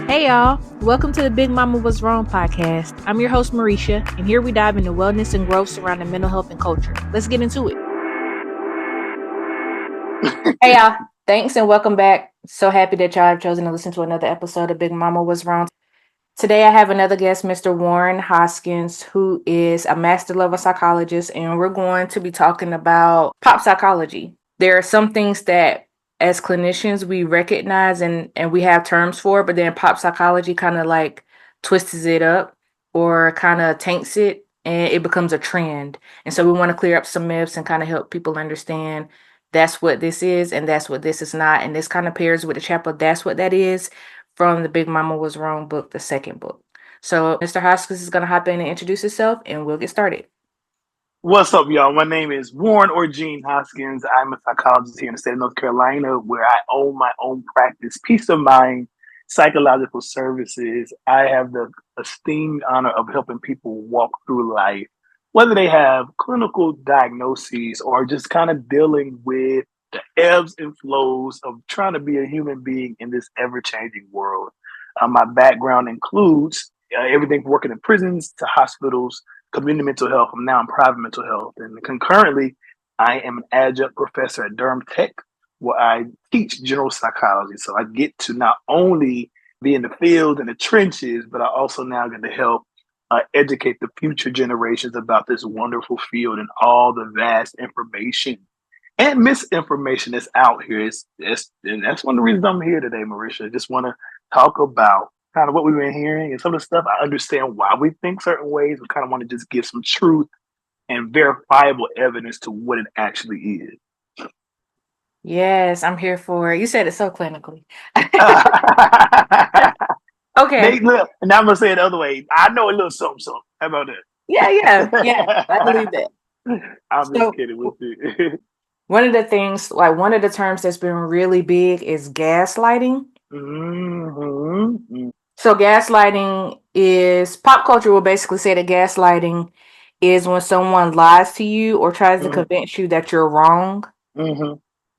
Hey y'all, welcome to the Big Mama Was Wrong podcast. I'm your host Marisha, and here we dive into wellness and growth surrounding mental health and culture. Let's get into it. Hey y'all, thanks and welcome back. So happy that y'all have chosen to listen to another episode of Big Mama Was Wrong. Today I have another guest, Mr. Warren Hoskins, who is a master level psychologist, and we're going to be talking about pop psychology. There are some things that as clinicians we recognize and we have terms for, but then pop psychology kind of like twists it up or kind of taints it and it becomes a trend. And so we want to clear up some myths and kind of help people understand that's what this is and that's what this is not. And this kind of pairs with the chapter That's What That Is from the Big Mama Was Wrong book, the second book. So Mr. Hoskins is going to hop in and introduce himself and we'll get started. What's up, y'all? My name is Warren or Gene Hoskins. I'm a psychologist here in the state of North Carolina, where I own my own practice, Peace of Mind Psychological Services. I have the esteemed honor of helping people walk through life, whether they have clinical diagnoses or just kind of dealing with the ebbs and flows of trying to be a human being in this ever-changing world. My background includes everything from working in prisons to hospitals, community mental health. I'm now in private mental health. And concurrently, I am an adjunct professor at Durham Tech, where I teach general psychology. So I get to not only be in the field and the trenches, but I also now get to help educate the future generations about this wonderful field and all the vast information and misinformation that's out here. And that's one of the reasons I'm here today, Marisha. I just want to talk about kind of what we've been hearing and some of the stuff. I understand why we think certain ways. We kind of want to just give some truth and verifiable evidence to what it actually is. Yes, I'm here for it. You said it so clinically. Okay. Look, and now I'm going to say it the other way. I know a little something. How about that? Yeah. I believe that. I'm just kidding with you. One of the terms that's been really big is gaslighting. Mm-hmm. So gaslighting is, pop culture will basically say that gaslighting is when someone lies to you or tries to convince you that you're wrong. Mm-hmm.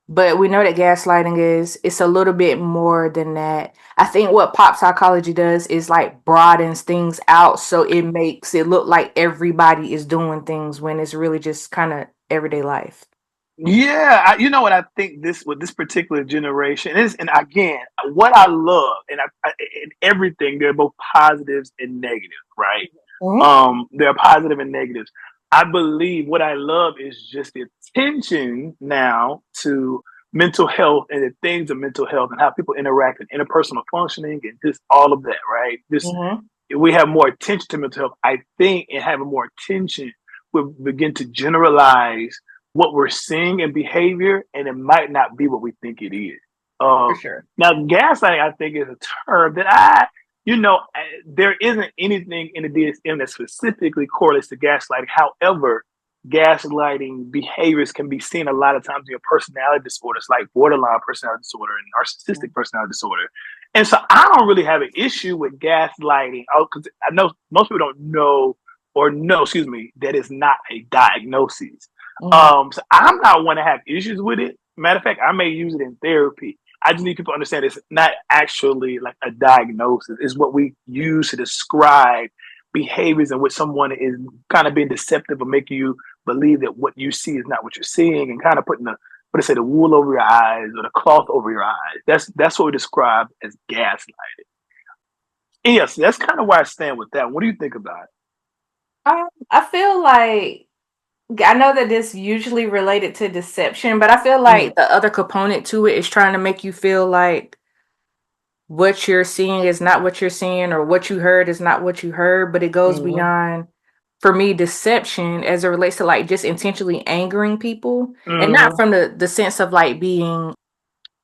But we know that gaslighting it's a little bit more than that. I think what pop psychology does is like broadens things out, so it makes it look like everybody is doing things when it's really just kind of everyday life. Yeah, you know what I think with this particular generation is, and again, what I love, and in everything, there are both positives and negatives, right? Mm-hmm. There are positive and negatives. I believe what I love is just the attention now to mental health and the things of mental health and how people interact and interpersonal functioning and just all of that, right? We have more attention to mental health. I think, and having more attention, we'll begin to generalize what we're seeing in behavior, and it might not be what we think it is. For sure. Now, gaslighting, I think, is a term that there isn't anything in the DSM that specifically correlates to gaslighting. However, gaslighting behaviors can be seen a lot of times in your personality disorders, like borderline personality disorder and narcissistic personality disorder. And so I don't really have an issue with gaslighting, because I know most people don't know that it's not a diagnosis. So I'm not one to have issues with it. Matter of fact, I may use it in therapy. I just need people to understand it's not actually like a diagnosis. It's what we use to describe behaviors in which someone is kind of being deceptive or making you believe that what you see is not what you're seeing, and kind of putting the wool over your eyes or the cloth over your eyes. That's what we describe as gaslighting. And yes, that's kind of where I stand with that. What do you think about it? I feel like, I know that this usually related to deception, but I feel like the other component to it is trying to make you feel like what you're seeing is not what you're seeing, or what you heard is not what you heard, but it goes beyond, for me, deception as it relates to like just intentionally angering people, and not from the sense of like being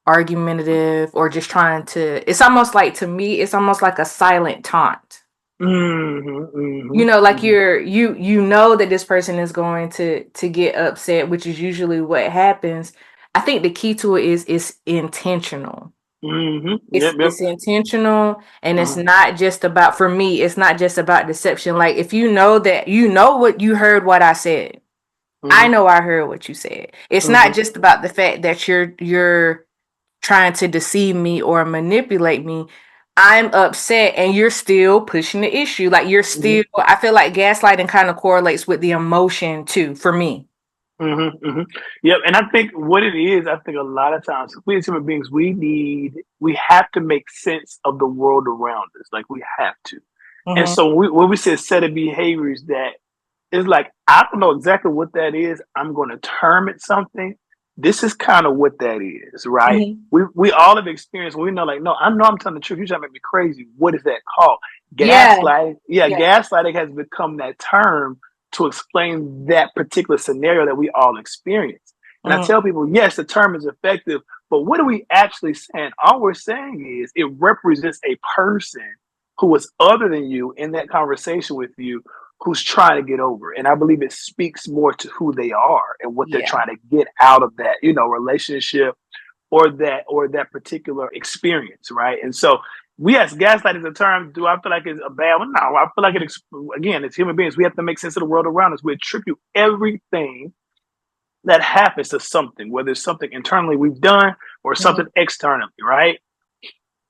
argumentative or just trying to, it's almost like, to me, it's almost like a silent taunt. You know, like you know that this person is going to get upset, which is usually what happens. I think the key to it is it's intentional. It's intentional, and it's not just about, for me, it's not just about deception. Like, if you know that what you heard, what I said, I know I heard what you said. It's not just about the fact that you're trying to deceive me or manipulate me. I'm upset and you're still pushing the issue. Like you're Mm-hmm. still, I feel like gaslighting kind of correlates with the emotion too, for me. Mm-hmm, mm-hmm. Yep, and I think what it is, I think a lot of times we as human beings, we have to make sense of the world around us. Like we have to. And Mm-hmm. so when we say a set of behaviors that is like, I don't know exactly what that is. I'm going to term it something. This is kind of what that is, right? Mm-hmm. We all have experienced. We know, like, no, I know I'm telling the truth. You're trying to make me crazy. What is that called? Yeah. Gaslighting. Yeah, Yeah. gaslighting has become that term to explain that particular scenario that we all experience. And I Mm-hmm. tell people, yes, the term is effective, but what are we actually saying? All we're saying is it represents a person who is other than you in that conversation with you who's trying to get over. And I believe it speaks more to who they are and what they're Yeah. trying to get out of that, relationship or that particular experience, right? And so yes, gaslighting is a term. Do I feel like it's a bad one? No, I feel like again, as human beings, we have to make sense of the world around us. We attribute everything that happens to something, whether it's something internally we've done or something Mm-hmm. externally, right?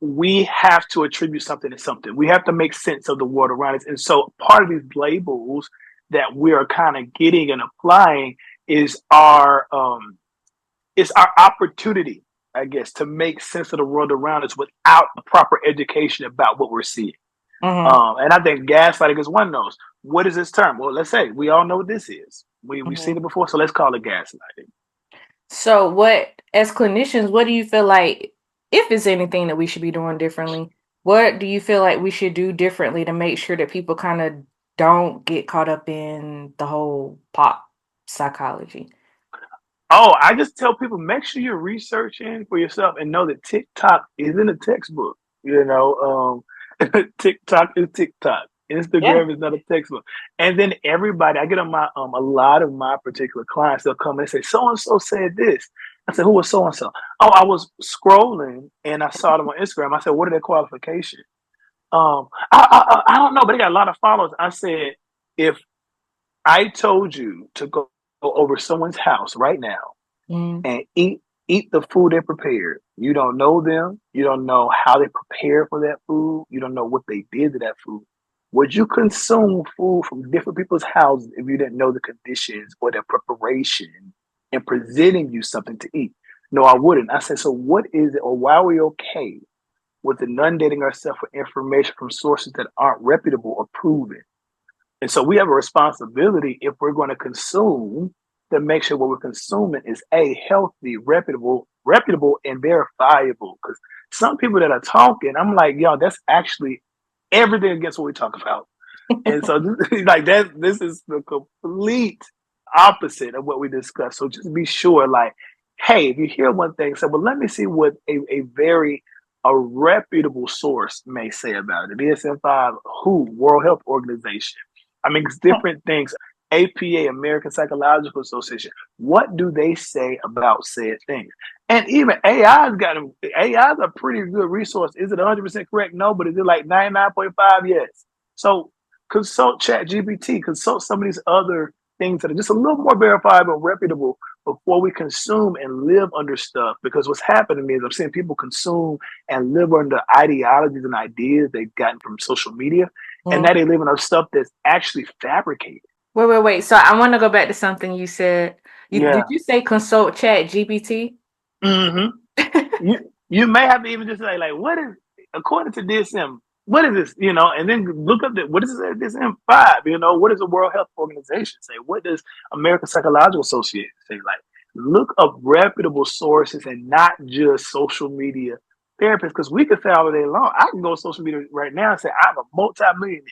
We have to attribute something to something. We have to make sense of the world around us. And so part of these labels that we are kind of getting and applying is our opportunity, I guess, to make sense of the world around us without a proper education about what we're seeing. Mm-hmm. And I think gaslighting is one of those. What is this term? Well, let's say we all know what this is. We've Mm-hmm. seen it before, so let's call it gaslighting. So as clinicians, what do you feel like, if it's anything that we should be doing differently, what do you feel like we should do differently to make sure that people kind of don't get caught up in the whole pop psychology? Oh, I just tell people make sure you're researching for yourself and know that TikTok isn't a textbook. TikTok is TikTok. Yeah. Instagram is not a textbook. And then everybody, I get on my a lot of my particular clients, they'll come and say, so and so said this. I said, who was so and so? Oh, I was scrolling and I saw them on Instagram. I said, what are their qualifications? I don't know, but they got a lot of followers. I said, if I told you to go over someone's house right now Mm-hmm. and eat the food they prepared. You don't know them. You don't know how they prepared for that food. You don't know what they did to that food. Would you consume food from different people's houses if you didn't know the conditions or their preparation and presenting you something to eat? No, I wouldn't. I said, so what is it, or why are we okay with inundating ourselves with information from sources that aren't reputable or proven? And so we have a responsibility if we're going to consume to make sure what we're consuming is healthy, reputable and verifiable. Because some people that are talking, I'm like, yo, that's actually everything against what we talk about. And so like this is the complete opposite of what we discussed. So just be sure, like, hey, if you hear one thing, say, well, let me see what a reputable source may say about it. The DSM-5, WHO, World Health Organization. I mean, it's different things. APA, American Psychological Association. What do they say about said things? And even AI's got them. AI's a pretty good resource. Is it 100% correct? No, but is it like 99.5? Yes. So consult ChatGPT, consult some of these other things that are just a little more verifiable and reputable before we consume and live under stuff. Because what's happening is I'm seeing people consume and live under ideologies and ideas they've gotten from social media, and now Mm. they live under stuff that's actually fabricated. Wait. So I want to go back to something you said. Did Yeah. you say consult Chat GPT? Mm-hmm. You may have to even just say, like, what is, according to DSM, what is this? And then look up what is this DSM-5? What does the World Health Organization say? What does American Psychological Association say? Like, look up reputable sources and not just social media therapists, because we can say all day long. I can go on social media right now and say I'm a multi-millionaire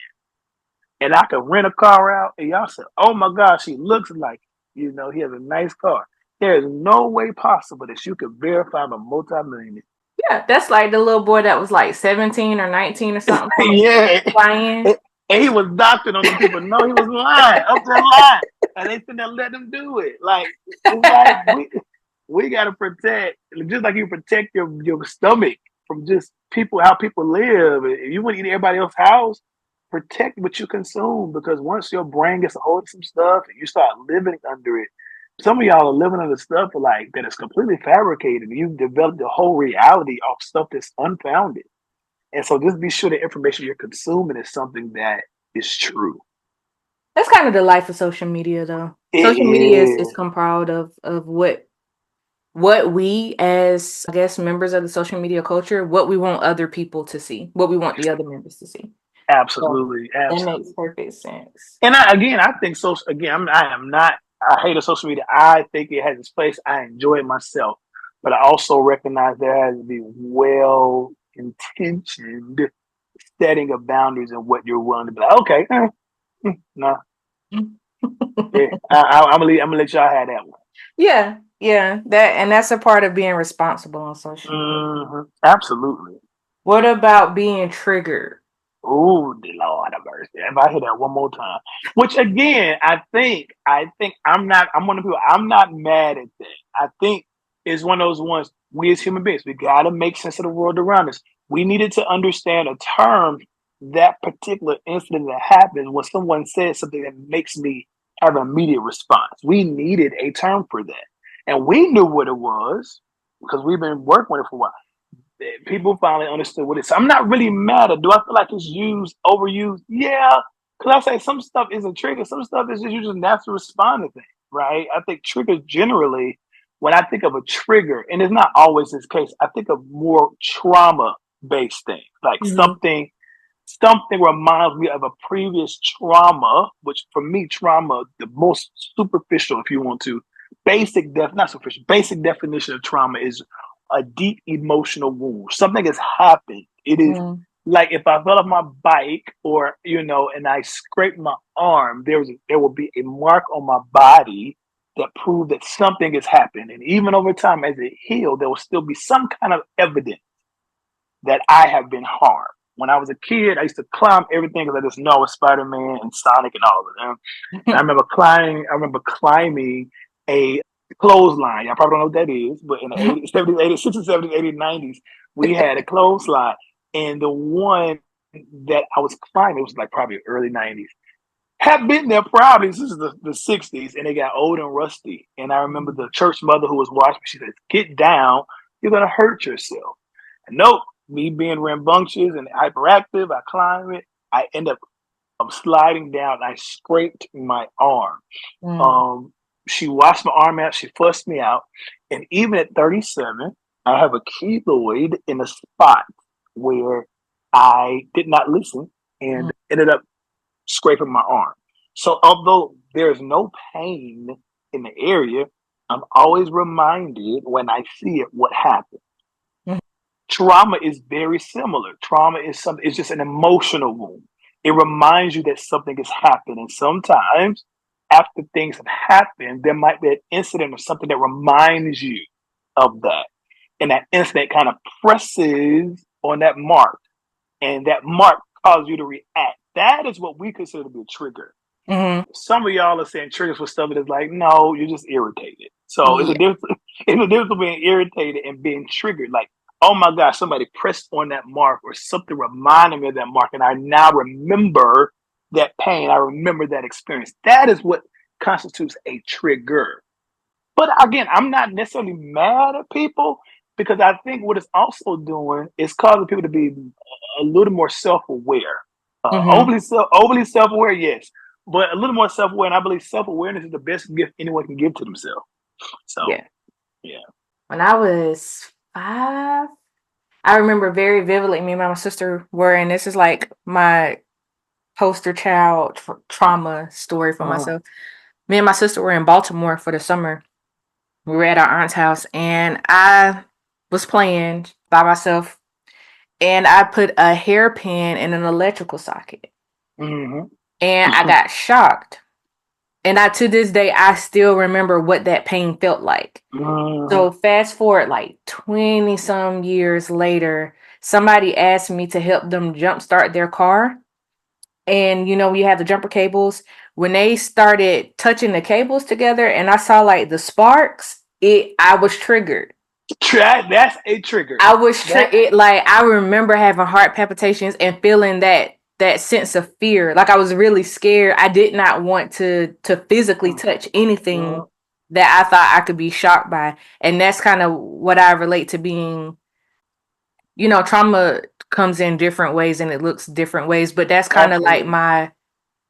and I can rent a car out, and y'all say, oh my gosh, he looks like, he has a nice car. There is no way possible that you can verify I'm a multi-millionaire. Yeah, that's like the little boy that was like 17 or 19 or something Yeah. flying. And he was doctoring on the people. No, he was lying, up there lying. And they couldn't let him do it. Like, it's like we gotta protect, just like you protect your stomach from just how people live. If you want to eat everybody else's house, protect what you consume, because once your brain gets a hold of some stuff and you start living under it, some of y'all are living under stuff that is completely fabricated. You've developed a whole reality of stuff that's unfounded. And so just be sure the information you're consuming is something that is true. That's kind of the life of social media, though. It Social media is is. comprised of what we, as I guess members of the social media culture, what we want other people to see, what we want the other members to see. So Absolutely. that makes Absolutely. perfect sense. And I think social, again, I am not, I hate social media. I think it has its place. I enjoy it myself. But I also recognize there has to be well intentioned setting of boundaries and what you're willing to be like, okay, no, yeah, I'm gonna let y'all have that one. Yeah, that's a part of being responsible on social media. Absolutely. What about being triggered? Oh, the Lord have mercy. If I hear that one more time, which again, I think I'm one of the people, I'm not mad at that. I think it's one of those ones, we as human beings, we got to make sense of the world around us. We needed to understand a term, that particular incident that happens when someone says something that makes me have an immediate response. We needed a term for that. And we knew what it was because we've been working with it for a while. People finally understood what it is. So I'm not really mad at. Do I feel like it's used, overused? Yeah, because I say some stuff isn't trigger. Some stuff is just you just natural respond to things, right? I think triggers generally, when I think of a trigger, and it's not always this case, I think of more trauma based things, like Mm-hmm. something reminds me of a previous trauma, which for me, trauma, the most superficial, if you want to, not superficial, basic definition of trauma is a deep emotional wound. Something has happened. It is Mm-hmm. like if I fell off my bike or, and I scraped my arm, there will be a mark on my body that proved that something has happened. And even over time, as it healed, there will still be some kind of evidence that I have been harmed. When I was a kid, I used to climb everything because I just know I was Spider-Man and Sonic and all of them. And I remember climbing a clothesline. Y'all probably don't know what that is, but in the 80s, 70s, 80s, 60s, 70s, 80s, 90s, we had a clothesline. And the one that I was climbing, it was like probably early 90s, had been there probably since the 60s, and they got old and rusty. And I remember the church mother who was watching me, she said, "Get down, you're going to hurt yourself." And nope, me being rambunctious and hyperactive, I climb it. I end up sliding down. I scraped my arm. Mm-hmm. Um, she washed my arm out. She fussed me out. And even at 37, I have a keloid in a spot where I did not listen and ended up scraping my arm. So although there's no pain in the area, I'm always reminded when I see it what happened. Trauma is very similar. Trauma is something, it's just an emotional wound. It reminds you that something has happened. And sometimes after things have happened, there might be an incident or something that reminds you of that. And that incident kind of presses on that mark, and that mark causes you to react. That is what we consider to be a trigger. Mm-hmm. Some of y'all are saying triggers for stuff that is like, no, you're just irritated. So it's a Yeah. difference. It's a difference between being irritated and being triggered. Like, oh my gosh, somebody pressed on that mark or something reminded me of that mark, and I now remember that pain. I remember that experience. That is what constitutes a trigger. But again, I'm not necessarily mad at people because I think what it's also doing is causing people to be a little more self-aware. Mm-hmm. Overly self-aware, yes, but a little more self-aware. And I believe self-awareness is the best gift anyone can give to themselves. So, Yeah. yeah. When I was 5, I remember very vividly me and my sister were, and this is like my poster child trauma story for Uh-huh. myself. Me and my sister were in Baltimore for the summer. We were at our aunt's house, and I was playing by myself, and I put a hairpin in an electrical socket, Mm-hmm. and I got shocked. And I, to this day, I still remember what that pain felt like. Mm-hmm. So fast forward like 20 some years later, somebody asked me to help them jumpstart their car. And you have the jumper cables. When they started touching the cables together and I saw like the sparks, I was triggered. That's a trigger. I was That it like I remember having heart palpitations and feeling that sense of fear. Like I was really scared. I did not want to physically touch anything mm, that I thought I could be shocked by. And that's kind of what I relate to being trauma comes in different ways and it looks different ways, but that's kind of like Absolutely.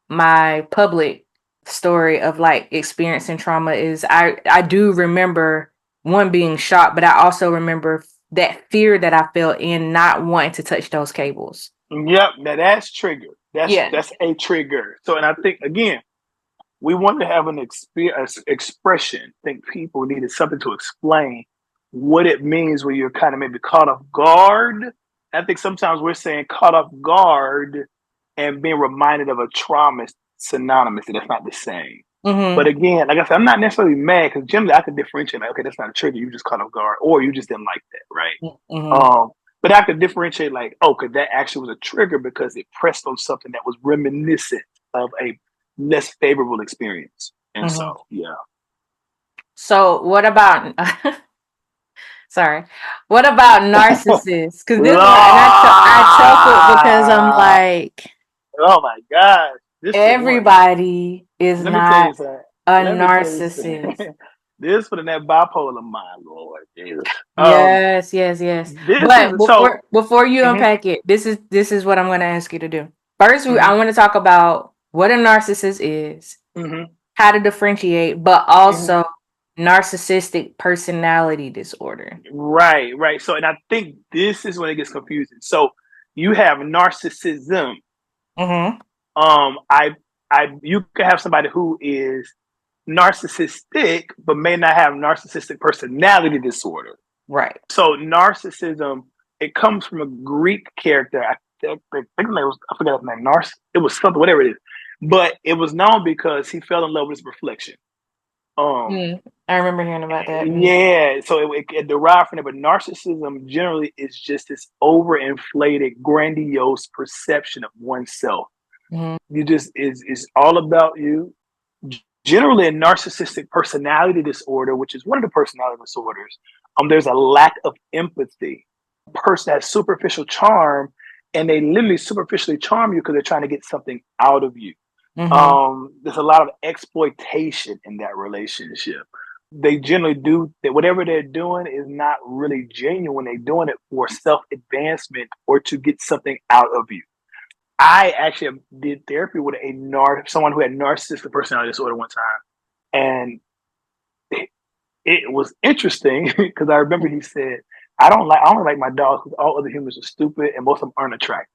my public story of like experiencing trauma is I do remember one being shocked, but I also remember that fear that I felt in not wanting to touch those cables. Yep, now that's trigger. Yeah. That's a trigger. So, and I think again, we want to have an expression. I think people needed something to explain what it means when you're kind of maybe caught off guard. I think sometimes we're saying caught off guard and being reminded of a trauma is synonymous, and that's not the same. But Mm-hmm. again, like I said, I'm not necessarily mad because generally I could differentiate, like, okay, that's not a trigger, you just caught off guard, or you just didn't like that, right? Mm-hmm. Um, but I could differentiate, like, oh, because that actually was a trigger because it pressed on something that was reminiscent of a less favorable experience. And Mm-hmm. so, yeah. So what about sorry. What about narcissists? Because this one, and I chuckled because I'm Ah, like, oh my gosh. This the one. everybody is Let me tell not you something. a Let me tell you narcissist. something. This for that bipolar mind, Lord Jesus. Yes, yes, yes. This But is so. before you Mhm, unpack it, this is what I'm going to ask you to do. First, I mhm, want to talk about what a narcissist is, mhm, how to differentiate, but mhm. also narcissistic personality disorder. Right, right. So, and I think this is when it gets confusing. So, you have narcissism. Mm-hmm. Um, I, you can have somebody who is narcissistic, but may not have narcissistic personality disorder. Right. So, narcissism, it comes from a Greek character. I think it was, I forgot his name. It was something, whatever it is. But it was known because he fell in love with his reflection. Um, Mm. I remember hearing about that. Mm. yeah, so it derived from it, but narcissism generally is just this overinflated, grandiose perception of oneself. Mm-hmm. You just is all about you. Generally, a narcissistic personality disorder, which is one of the personality disorders, there's a lack of empathy. A person has superficial charm, and they literally superficially charm you because they're trying to get something out of you. Mm-hmm. There's a lot of exploitation in that relationship. They generally do that. Whatever they're doing is not really genuine. They're doing it for self advancement or to get something out of you. I actually did therapy with someone who had narcissistic personality disorder one time, and it was interesting because I remember he said, I only like my dogs because all other humans are stupid and most of them aren't attractive."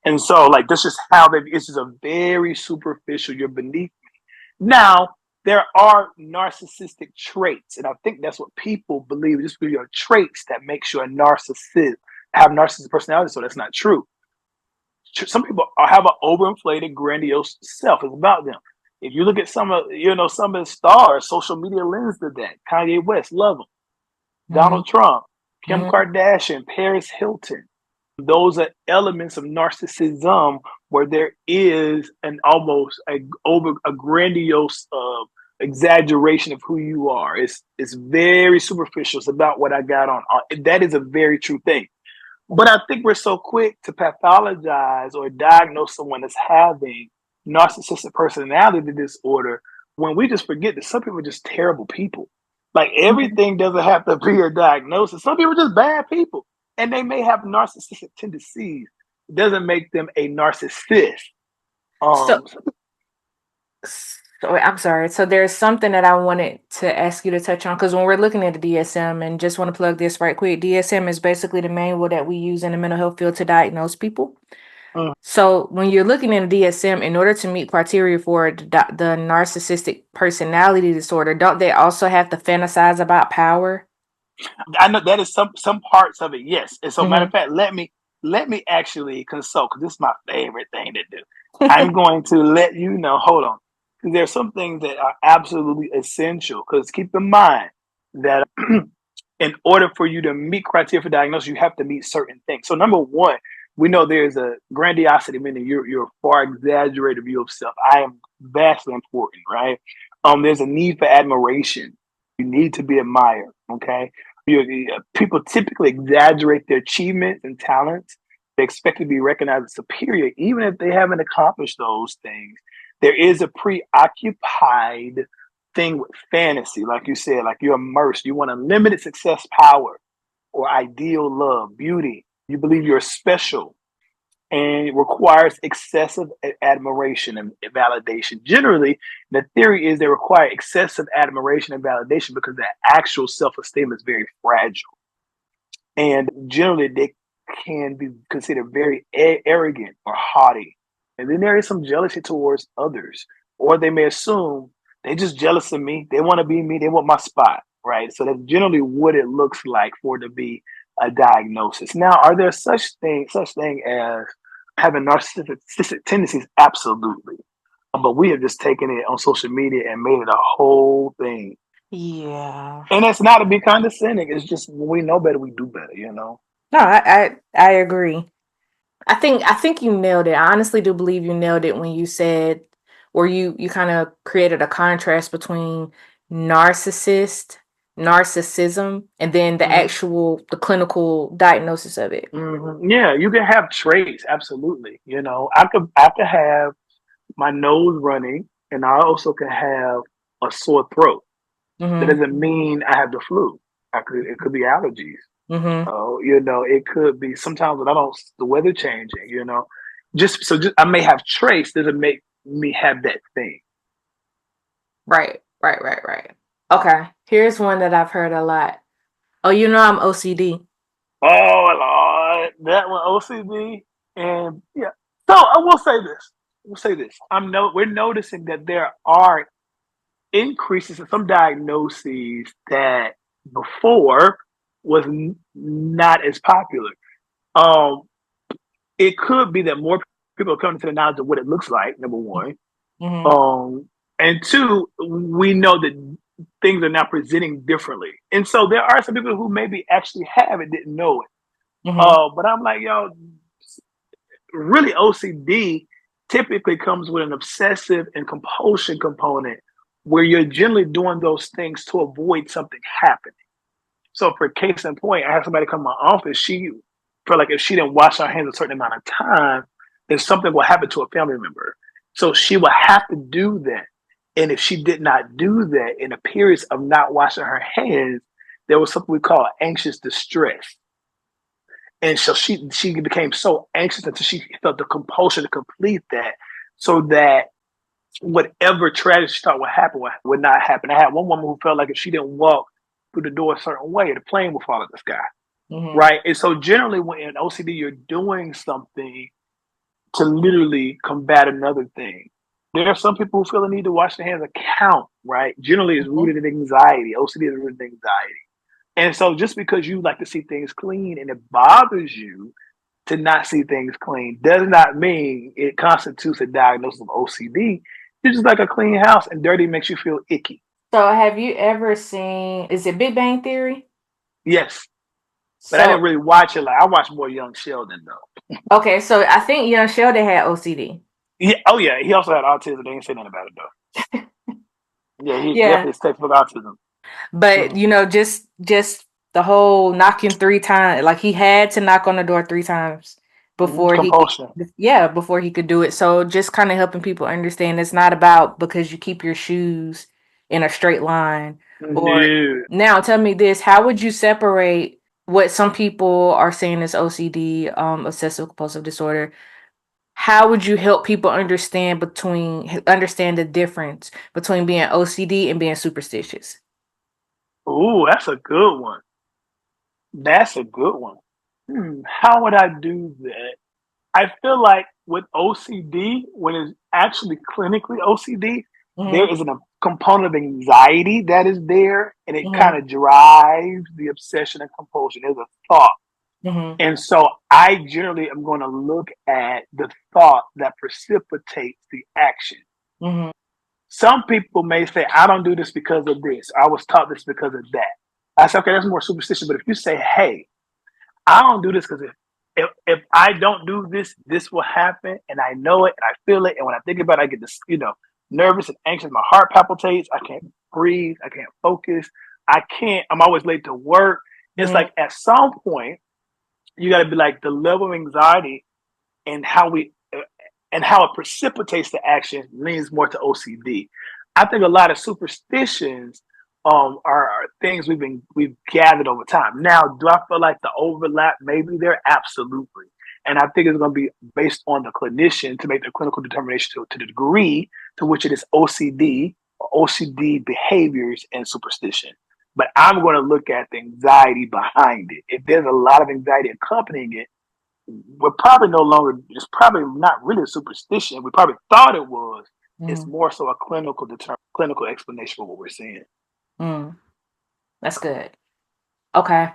And so, like, this is how it's just a very superficial, you're beneath me. Now, there are narcissistic traits, and I think that's what people believe. Just because are traits that makes you a narcissist, have narcissistic personality, so that's not true. Some people have an overinflated, grandiose self. It's about them. If you look at some of the stars, social media lends to that. Kanye West, love him. Mm-hmm. Donald Trump, Kim Mm-hmm. Kardashian, Paris Hilton. Those are elements of narcissism where there is an almost a grandiose exaggeration of who you are. It's very superficial. It's about what I got on. That is a very true thing. But I think we're so quick to pathologize or diagnose someone as having narcissistic personality disorder when we just forget that some people are just terrible people. Like everything doesn't have to be a diagnosis. Some people are just bad people and they may have narcissistic tendencies. It doesn't make them a narcissist. So, Um, so I'm sorry. So there's something that I wanted to ask you to touch on because when we're looking at the DSM, and just want to plug this right quick, DSM is basically the manual that we use in the mental health field to diagnose people. mm, So when you're looking at a DSM, in order to meet criteria for the narcissistic personality disorder, don't they also have to fantasize about power? I know that is some parts of it, yes. And so, matter Mm-hmm. of fact, let me actually consult because this is my favorite thing to do. I'm going to let you know. Hold on, because there's some things that are absolutely essential. Because keep in mind that in order for you to meet criteria for diagnosis, you have to meet certain things. So, number one, we know there's a grandiosity, meaning you're a far exaggerated view of self. I am vastly important, right? There's a need for admiration. You need to be admired. Okay, people typically exaggerate their achievements and talents. They expect to be recognized as superior, even if they haven't accomplished those things. There is a preoccupied thing with fantasy, like you said, like you're immersed. You want unlimited success, power, or ideal love, beauty. You believe you're special, and requires excessive admiration and validation. Generally, the theory is they require excessive admiration and validation because the actual self-esteem is very fragile. And generally, they can be considered very arrogant or haughty. And then there is some jealousy towards others, or they may assume they just jealous of me. They want to be me. They want my spot, right? So that's generally what it looks like for it to be a diagnosis. Now, are there such thing as having narcissistic tendencies? Absolutely. But we have just taken it on social media and made it a whole thing. Yeah. And it's not to be condescending. It's just when we know better, we do better, you know? No, I agree. I think you nailed it. I honestly do believe you nailed it when you said, or you kind of created a contrast between narcissist, narcissism, and then the clinical diagnosis of it. Yeah, you can have traits, absolutely. You know, I could have my nose running, and I also can have a sore throat. That Mm-hmm. doesn't mean I have the flu. It could be allergies. Mm-hmm. Oh, you know, it could be sometimes when I don't the weather changing. You know, just I may have traits doesn't make me have that thing. Right. Right. Right. Right. Okay. Here's one that I've heard a lot. Oh, I'm OCD. Oh Lord, that one OCD, and yeah. So I will say this. We'll say this. We're noticing that there are increases in some diagnoses that before was not as popular. Um, it could be that more people are coming to the knowledge of what it looks like. Number one, Mm-hmm. um, and two, we know that things are now presenting differently, and so there are some people who maybe actually have it, didn't know it. Mm-hmm. But I'm like, yo, really OCD typically comes with an obsessive and compulsion component where you're generally doing those things to avoid something happening. So for case in point, I had somebody come to my office. She felt like if she didn't wash her hands a certain amount of time, then something will happen to a family member. So she would have to do that. And if she did not do that in a period of not washing her hands, there was something we call anxious distress. And so she became so anxious until she felt the compulsion to complete that, so that whatever tragedy she thought would happen would not happen. I had one woman who felt like if she didn't walk through the door a certain way, the plane would fall out of the sky. Mm-hmm. Right. And so generally when in OCD you're doing something to literally combat another thing. There are some people who feel the need to wash their hands account, right? Generally it's Mm-hmm. rooted in anxiety. OCD is rooted in anxiety. And so just because you like to see things clean and it bothers you to not see things clean does not mean it constitutes a diagnosis of OCD. It's just like a clean house, and dirty makes you feel icky. So have you ever seen, is it Big Bang Theory? Yes, but I didn't So, really watch it. Like I watched more Young Sheldon though. okay, so I think young Sheldon had OCD. Yeah, oh yeah, he also had autism. They didn't say nothing about it though. Yeah, he Yeah. definitely is textbook autism. But Mhm. just the whole knocking 3 times, like he had to knock on the door 3 times before he could, Compulsion. yeah, before he could do it. So just kind of helping people understand it's not about because you keep your shoes in a straight line. Or No. now tell me this, how would you separate what some people are saying is OCD, obsessive compulsive disorder? How would you help people understand the difference between being OCD and being superstitious? Ooh, that's a good one. That's a good one. How would I do that? I feel like with OCD, when it's actually clinically OCD, there Mm-hmm. is a component of anxiety that is there, and it Mm-hmm. kind of drives the obsession and compulsion. There's a thought. Mm-hmm. And so I generally am going to look at the thought that precipitates the action. Mm-hmm. Some people may say, I don't do this because of this. I was taught this because of that. I say, okay, that's more superstition. But if you say, hey, I don't do this because if I don't do this, this will happen, and I know it, and I feel it, and when I think about it, I get this, nervous and anxious. My heart palpitates. I can't breathe. I can't focus. I can't. I'm always late to work. It's Mm-hmm. like at some point you got to be like the level of anxiety and how it precipitates the action leans more to OCD. I think a lot of superstitions are things we've gathered over time. Now, do I feel like the overlap maybe there? Absolutely. And I think it's going to be based on the clinician to make the clinical determination to the degree to which it is OCD or OCD behaviors and superstition. But I'm going to look at the anxiety behind it. If there's a lot of anxiety accompanying it, we're probably no longer, it's probably not really a superstition. We probably thought it was. It's more so a clinical explanation for what we're seeing. That's good. Okay.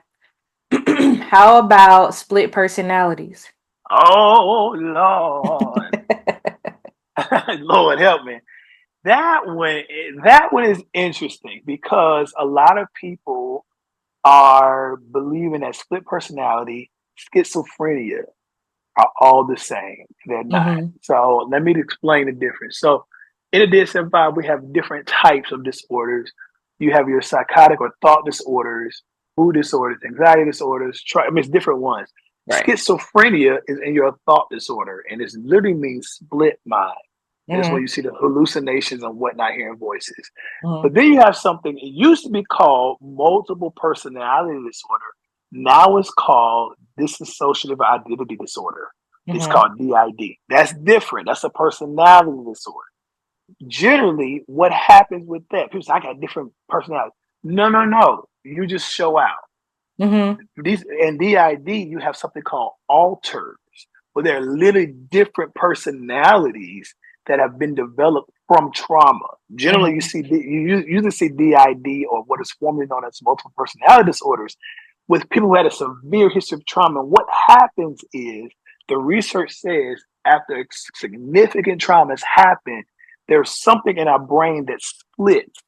How about split personalities? Oh, Lord. Lord help me. That one is interesting because a lot of people are believing that split personality, schizophrenia are all the same. They're not. So let me explain the difference. So in the DSM-5, we have different types of disorders. You have your psychotic or thought disorders, mood disorders, anxiety disorders. It's different ones. Right. Schizophrenia is in your thought disorder, and it literally means split mind. That's when you see the hallucinations and whatnot, hearing voices. But then you have something, it used to be called multiple personality disorder. Now it's called dissociative identity disorder. It's called DID. That's different. That's a personality disorder. Generally, what happens with that? People say, I got different personalities. No. You just show out. These in DID, you have something called alters, where they're literally different personalities that have been developed from trauma. Generally, you usually see DID, or what is formerly known as multiple personality disorders, with people who had a severe history of trauma. And what happens is the research says after significant traumas happen, there's something in our brain that splits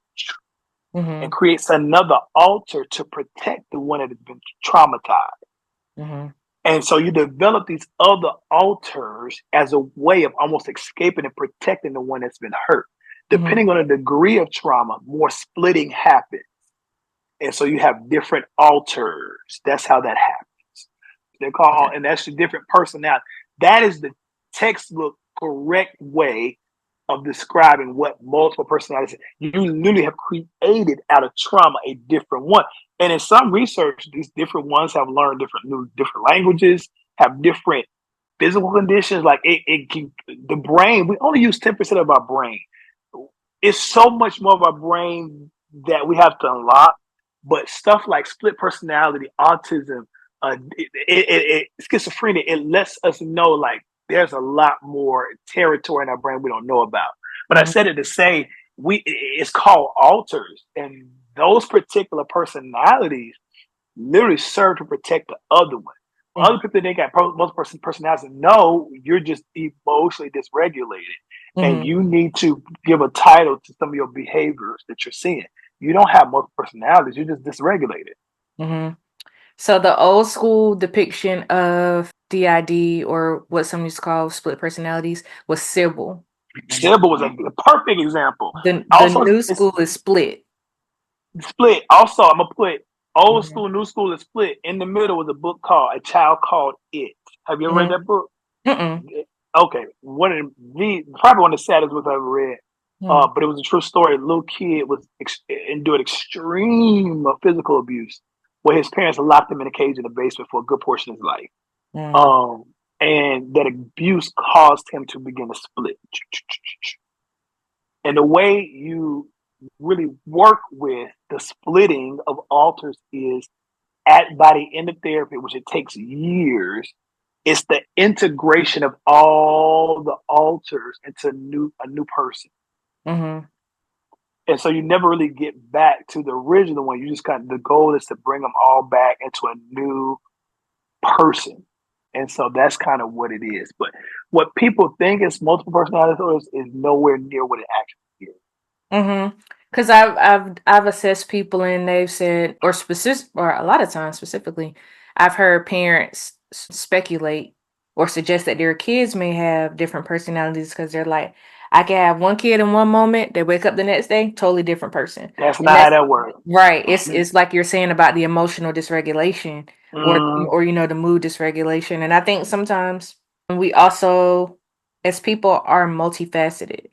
and creates another alter to protect the one that has been traumatized. And so you develop these other alters as a way of almost escaping and protecting the one that's been hurt. Depending on the degree of trauma, more splitting happens. And so you have different alters. That's how that happens. They're called, and that's the different personality. That is the textbook correct way of describing what multiple personalities is. You literally have created out of trauma a different one. And in some research, these different ones have learned different languages, have different physical conditions. Like the brain, we only use 10% of our brain. It's so much more of our brain that we have to unlock. But stuff like split personality, autism, schizophrenia, it lets us know like there's a lot more territory in our brain we don't know about. But I said it to say it's called alters, and those particular personalities literally serve to protect the other one. Other people that got multiple personalities know you're just emotionally dysregulated, and you need to give a title to some of your behaviors that you're seeing. You don't have multiple personalities; you're just dysregulated. So the old school depiction of DID, or what some used to call split personalities, was Sybil. Sybil was a perfect example. The new school is split. Split. Also, I'm gonna put old school, new school is split. In the middle was a book called A Child Called It. Have you ever read that book? Okay, probably one of the saddest books I've ever read. But it was a true story. A little kid endured extreme physical abuse, where his parents locked him in a cage in the basement for a good portion of his life. And that abuse caused him to begin to split. And the way you really work with the splitting of alters is by the end of therapy, which it takes years, it's the integration of all the alters into a new person. And so you never really get back to the original one. You just the goal is to bring them all back into a new person. And so that's kind of what it is. But what people think is multiple personality disorders is nowhere near what it actually is. Because I've assessed people, and they've said, or a lot of times specifically, I've heard parents speculate or suggest that their kids may have different personalities because they're like, I can have one kid in one moment, they wake up the next day, totally different person. That's not how that works. Right. It's like you're saying about the emotional dysregulation or the mood dysregulation. And I think sometimes we also, as people, are multifaceted.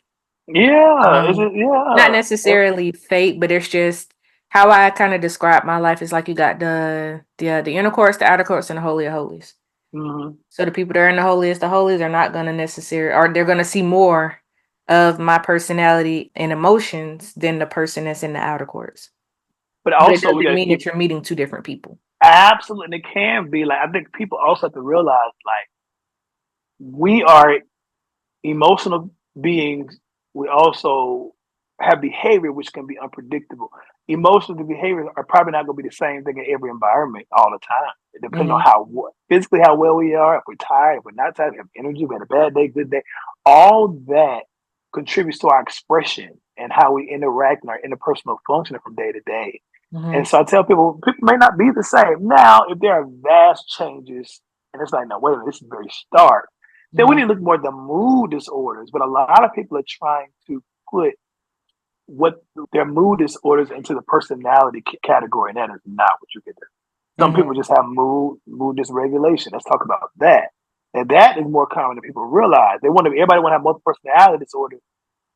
Yeah. Not necessarily fake, but there's just How I kind of describe my life is like you got the inner courts, the outer courts, and the holy of holies. Mm-hmm. So the people that are in the holies are not going to necessarily, or they're going to see more of my personality and emotions than the person that's in the outer courts. But But it also, we got doesn't to mean keep that you're meeting two different people. absolutely, and it can be like, I think people also have to realize, like, we are emotional beings. We also have behavior which can be unpredictable. Emotional behaviors are probably not going to be the same thing in every environment all the time. It depends on Mm-hmm. how physically how well we are, if we're tired, if we're not tired, if we have energy, we had a bad day, good day. All that contributes to our expression and how we interact in our interpersonal functioning from day to day. Mm-hmm. And so I tell people may not be the same. Now, if there are vast changes, and it's like, no, wait a minute, this is very stark, then we Mm-hmm. need to look more at the mood disorders. But a lot of people are trying to put what their mood disorders into the personality category, and that is not what you get there. Some Mm-hmm. people just have mood dysregulation. Let's talk about that. And that is more common than people realize. Everybody want to have multiple personality disorder.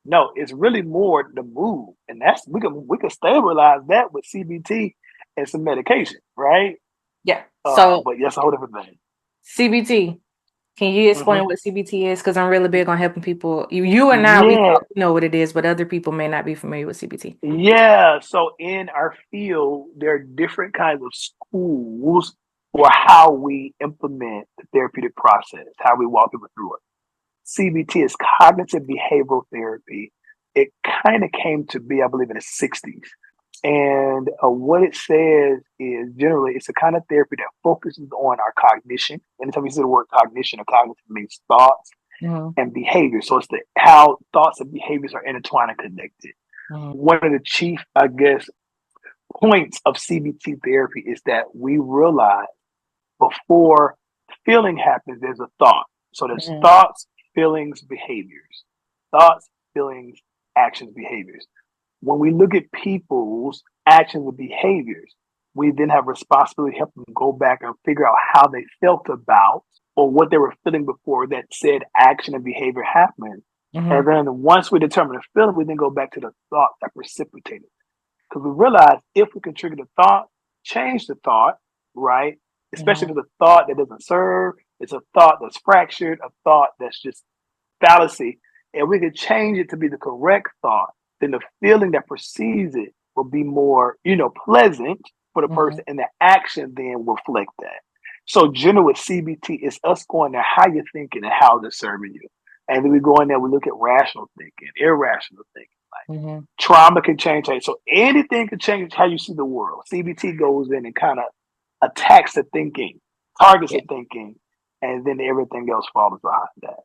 No, it's really more the mood, and that's we can stabilize that with CBT and some medication, right? Yeah. So But that's a whole different thing. CBT. Can you explain Mm-hmm. what CBT is? Because I'm really big on helping people. You and I, we Yeah, both know what it is, but other people may not be familiar with CBT. yeah. So in our field, there are different kinds of schools for how we implement the therapeutic process, how we walk people through it. CBT is cognitive behavioral therapy. It kind of came to be, I believe, in the 60s. And what it says is generally it's a kind of therapy that focuses on our cognition. Anytime you see the word cognition or cognitive means thoughts Mm-hmm. and behavior. So it's how thoughts and behaviors are intertwined and connected. Mm-hmm. One of the chief, I guess, points of CBT therapy is that we realize before feeling happens, there's a thought. So there's Mm-hmm. thoughts, feelings, behaviors. Thoughts, feelings, actions, behaviors. When we look at people's actions and behaviors, we then have responsibility to help them go back and figure out how they felt about or what they were feeling before that said action and behavior happened. Mm-hmm. And then once we determine the feeling, we then go back to the thought that precipitated. Because we realize if we can trigger the thought, change the thought, right? Especially Mm-hmm. if it's a thought that doesn't serve, it's a thought that's fractured, a thought that's just fallacy, and we can change it to be the correct thought, then the feeling that precedes it will be more, pleasant for the Mm-hmm. person, and the action then will reflect that. So generally with CBT, it's us going there, how you're thinking and how they're serving you. And then we go in there, we look at rational thinking, irrational thinking. Mm-hmm. Trauma can change that. So anything can change how you see the world. CBT goes in and kind of attacks the thinking, targets Yeah. the thinking, and then everything else follows behind that.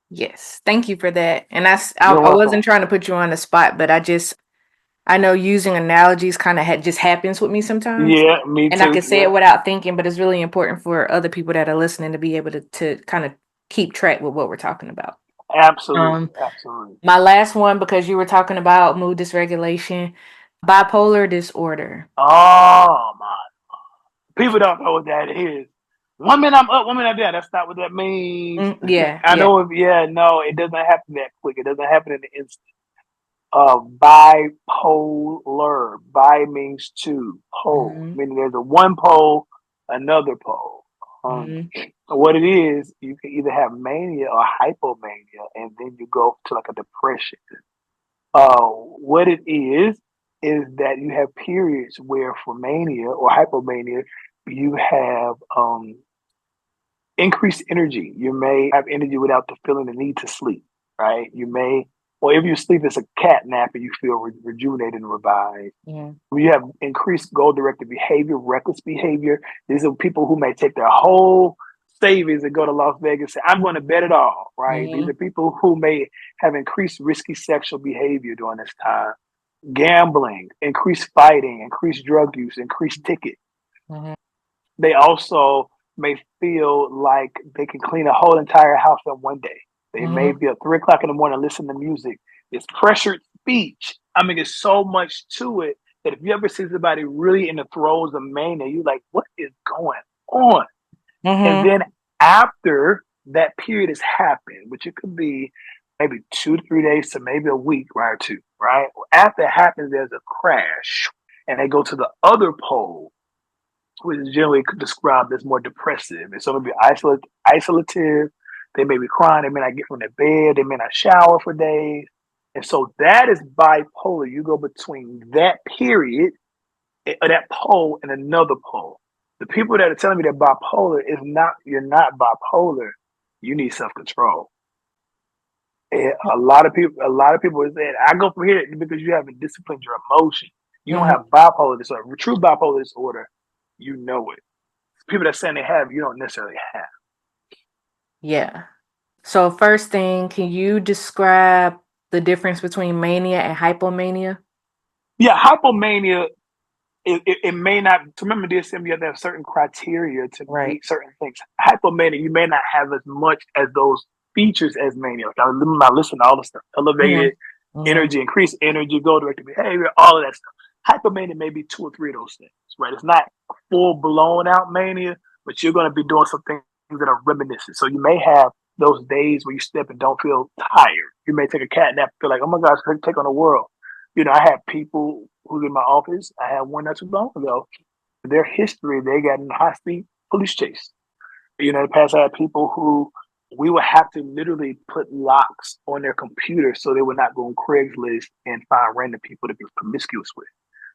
Yes. Thank you for that. And You're I welcome. wasn't trying to put you on the spot, but I know using analogies kind of just happens with me sometimes. Yeah, me And I too. can say Yeah, it without thinking, but it's really important for other people that are listening to be able to kind of keep track with what we're talking about. absolutely, Um, absolutely. my last one, because you were talking about mood dysregulation, bipolar disorder. Oh my, people don't know what that is. 1 minute I'm up, 1 minute I'm down. That's not what that means. Yeah, I yeah. know if yeah, no, it doesn't happen that quick. It doesn't happen in the instant. Bipolar. Bi means two. Pole, Hmm. meaning there's a one pole, another pole. Um, Hmm. what it is, you can either have mania or hypomania, and then you go to like a depression. What it is that you have periods where for mania or hypomania, you have increased energy. You may have energy without the feeling the need to sleep, right? You may, or if you sleep, it's a cat nap and you feel rejuvenated and revived. Yeah. You have increased goal directed behavior, reckless behavior. These are people who may take their whole savings and go to Las Vegas and say, I'm going to bet it all, right? These Hmm. are people who may have increased risky sexual behavior during this time, gambling, increased fighting, increased drug use, increased ticket. Hmm. They also may feel like they can clean a whole entire house in one day. They may Hmm. be at 3 o'clock in the morning listening to music. It's pressured speech. I mean, there's so much to it that if you ever see somebody really in the throes of mania, you're like, what is going on? And Hmm. then after that period has happened, which it could be maybe 2 to 3 days to maybe a week, right, or two, right? After it happens, there's a crash. and they go to the other pole, which is generally described as more depressive. And so it may be isolative. They may be crying. They may not get from their bed. They may not shower for days. And so that is bipolar. You go between that period, or that pole, and another pole. The people that are telling me they're bipolar is not. You're not bipolar. You need self control. A lot of people are saying, I go from here because you haven't disciplined your emotion. You don't Mhm. have bipolar disorder. True bipolar disorder, you know it. People that saying they have, you don't necessarily have. Yeah. So first thing, can you describe the difference between mania and hypomania? Yeah, hypomania, it may not, to remember DSM, you have to have certain criteria to Right. meet certain things. Hypomania, you may not have as much as those features as mania. Like I listen to all the stuff, elevated Mm-hmm. Mm-hmm. energy, increased energy, goal-directed behavior, all of that stuff. Hypomania may be 2 or 3 of those things, right? It's not full blown out mania, but you're going to be doing some things that are reminiscent. So you may have those days where you step and don't feel tired. You may take a cat nap and feel like, oh my gosh, I can take on the world. I have people who's in my office. I had one not too long ago. Their history, they got in a high speed police chase. In the past, I had people who we would have to literally put locks on their computer so they would not go on Craigslist and find random people to be promiscuous with.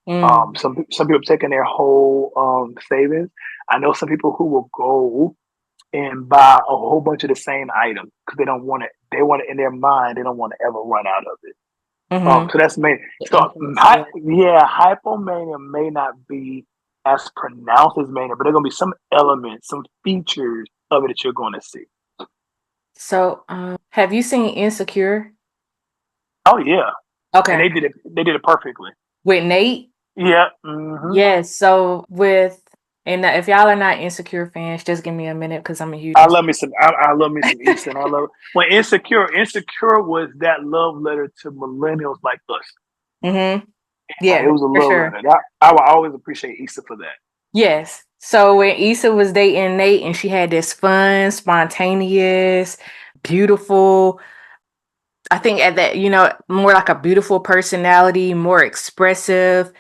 Mm. Some people taking their whole savings. I know some people who will go and buy a whole bunch of the same item because they don't want it. They want it in their mind. They don't want to ever run out of it. Mm-hmm. So that's main. The So impulse, yeah. hypomania may not be as pronounced as mania, but there's gonna be some elements, some features of it that you're going to see. So, have you seen Insecure? Oh yeah, and Okay. they did it. They did it perfectly. With Nate? Yeah. Mm-hmm. Yes. So and if y'all are not Insecure fans, just give me a minute because I'm a huge. I love me some. I love me some Easton. I love when Insecure was that love letter to millennials like us. Mm-hmm. It Yeah, was a for love sure. letter. I will always appreciate Issa for that. Yes. So when Issa was dating Nate and she had this fun, spontaneous, beautiful, I think at that, more like a beautiful personality, more expressive,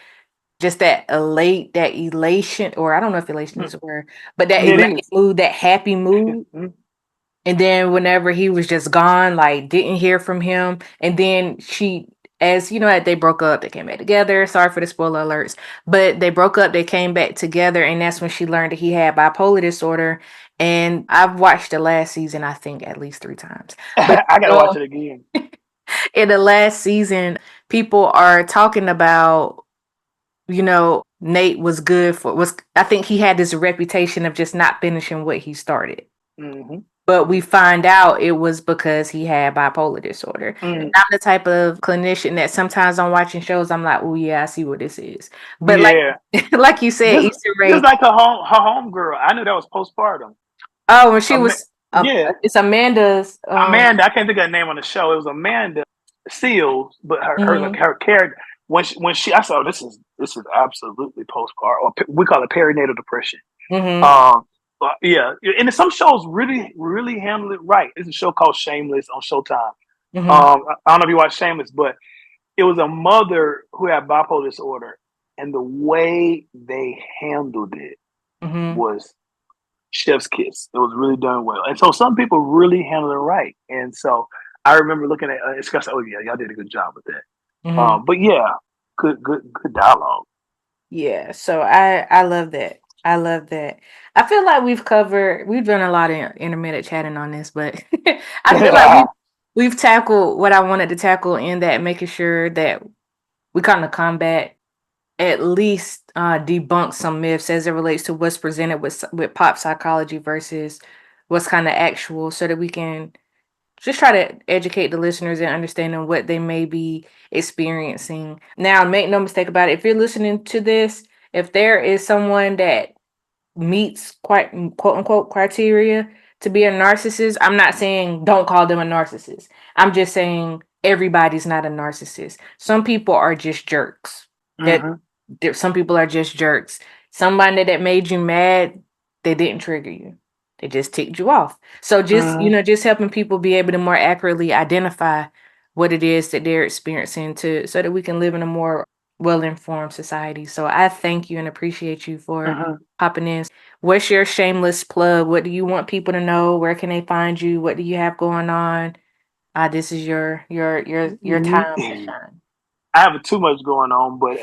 just that elation, or I don't know if elation is a word, but that It elated is. mood, that happy mood. And then whenever he was just gone, like didn't hear from him. And then as they broke up, they came back together. Sorry for the spoiler alerts, but they broke up, they came back together. And that's when she learned that he had bipolar disorder. And I've watched the last season, I think at least 3 times. But I gotta watch it again. in the last season, people are talking about, Nate I think he had this reputation of just not finishing what he started. Mm-hmm. But we find out it was because he had bipolar disorder. Mm. I'm the type of clinician that sometimes I'm watching shows, I'm like, oh yeah, I see what this is. But Yeah. like you said, Just Issa just Rae. like her home girl. I knew that was postpartum. Oh, when she was, Yeah, it's Amanda's. Amanda. I can't think of her name on the show. It was Amanda Seals, but her her, Mhm, her character when she I saw this is absolutely postpartum. Or we call it perinatal depression. mhm, But yeah, and some shows really handle it right. There's a show called Shameless on Showtime. mhm, I don't know if you watch Shameless, but it was a mother who had bipolar disorder, and the way they handled it mhm. was chef's kiss. It was really done well, and so some people really handle it right. And so I remember looking at it's like, oh yeah, y'all did a good job with that. Mhm. But yeah, good dialogue. Yeah, so I love that. I love that. I feel like we've done a lot of intermittent chatting on this, but I feel like we've tackled what I wanted to tackle in that, making sure that we kind of combat, at least debunk some myths as it relates to what's presented with pop psychology versus what's kind of actual, so that we can just try to educate the listeners in understanding what they may be experiencing. Now, make no mistake about it, if you're listening to this, if there is someone that meets quite quote unquote criteria to be a narcissist, I'm not saying don't call them a narcissist. I'm just saying everybody's not a narcissist. Some people are just jerks. That Hmm. some people are just jerks. Somebody that made you mad, they didn't trigger you. They just ticked you off. So Hmm. just helping people be able to more accurately identify what it is that they're experiencing, so that we can live in a more well-informed society. So I thank you and appreciate you for Uh-huh. popping in. What's your shameless plug? What do you want people to know? Where can they find you? What do you have going on? This is your time to shine. I have too much going on, but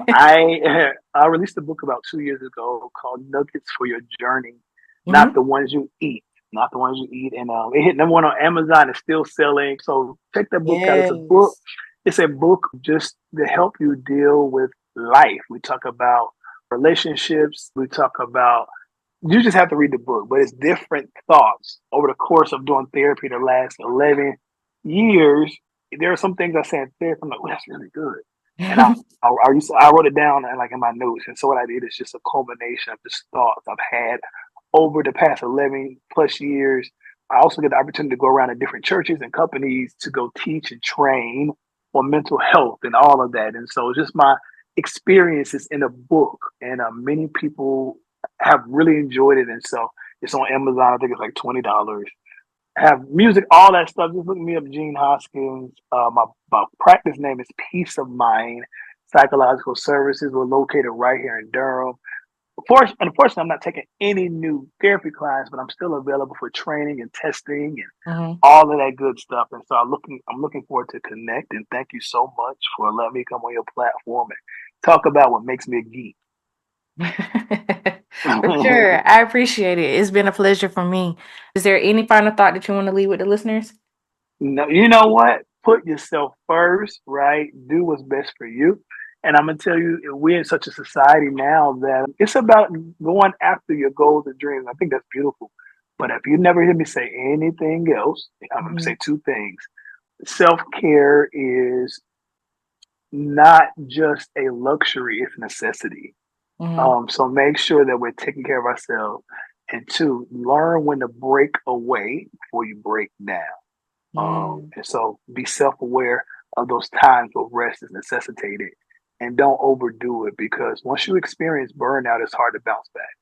I released a book about 2 years ago called Nuggets for Your Journey, not Mhm. the ones you eat, not the ones you eat, and it hit number one on Amazon. It's still selling, so check that book out. It's a book. Yes. It's a book just to help you deal with life. We talk about relationships. We talk about you just have to read the book, but it's different thoughts over the course of doing therapy the last 11 years. There are some things I said in therapy, I'm like, oh, that's really good. And I wrote it down like in my notes. And so what I did is just a culmination of just thoughts I've had over the past 11 plus years. I also get the opportunity to go around to different churches and companies to go teach and train on mental health and all of that. And so just my experiences in a book, and many people have really enjoyed it. And so it's on Amazon. I think it's like $20. Have music, all that stuff. Just look me up, Gene Hoskins. My practice name is Peace of Mind Psychological Services. We're located right here in Durham. Unfortunately, I'm not taking any new therapy clients, but I'm still available for training and testing and Mhm. all of that good stuff. And so I'm looking forward to connect. And thank you so much for letting me come on your platform and talk about what makes me a geek. For sure. I appreciate it. It's been a pleasure for me. Is there any final thought that you want to leave with the listeners? No, you know what? Put yourself first, right? Do what's best for you. And I'm gonna tell you, we're in such a society now that it's about going after your goals and dreams. I think that's beautiful. But if you never hear me say anything else, I'm gonna Mhm. say two things. Self-care is not just a luxury, it's a necessity. Mhm. So make sure that we're taking care of ourselves. And two, learn when to break away before you break down. Mm. And so be self-aware of those times where rest is necessitated, and don't overdo it, because once you experience burnout, it's hard to bounce back.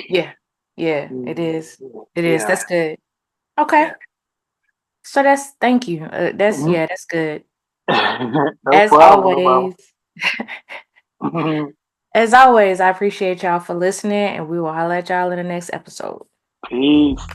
Yeah. Yeah, it Mm, is. It is. yeah. That's good. Okay. Yeah. So thank you. Mhm. That's good. No As problem. No problem. always, as always, I appreciate y'all for listening, and we will holler at y'all in the next episode. Peace.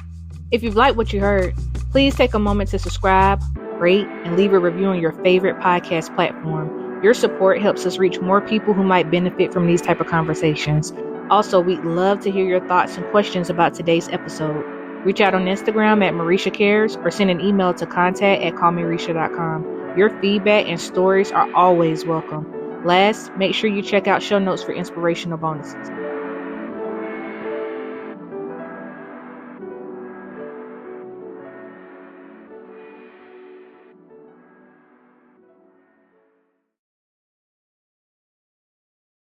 If you've liked what you heard, please take a moment to subscribe, rate, and leave a review on your favorite podcast platform. Your support helps us reach more people who might benefit from these type of conversations. Also, we'd love to hear your thoughts and questions about today's episode. Reach out on Instagram at Marisha Cares or send an email to contact@callmarisha.com. Your feedback and stories are always welcome. Last, make sure you check out show notes for inspirational bonuses.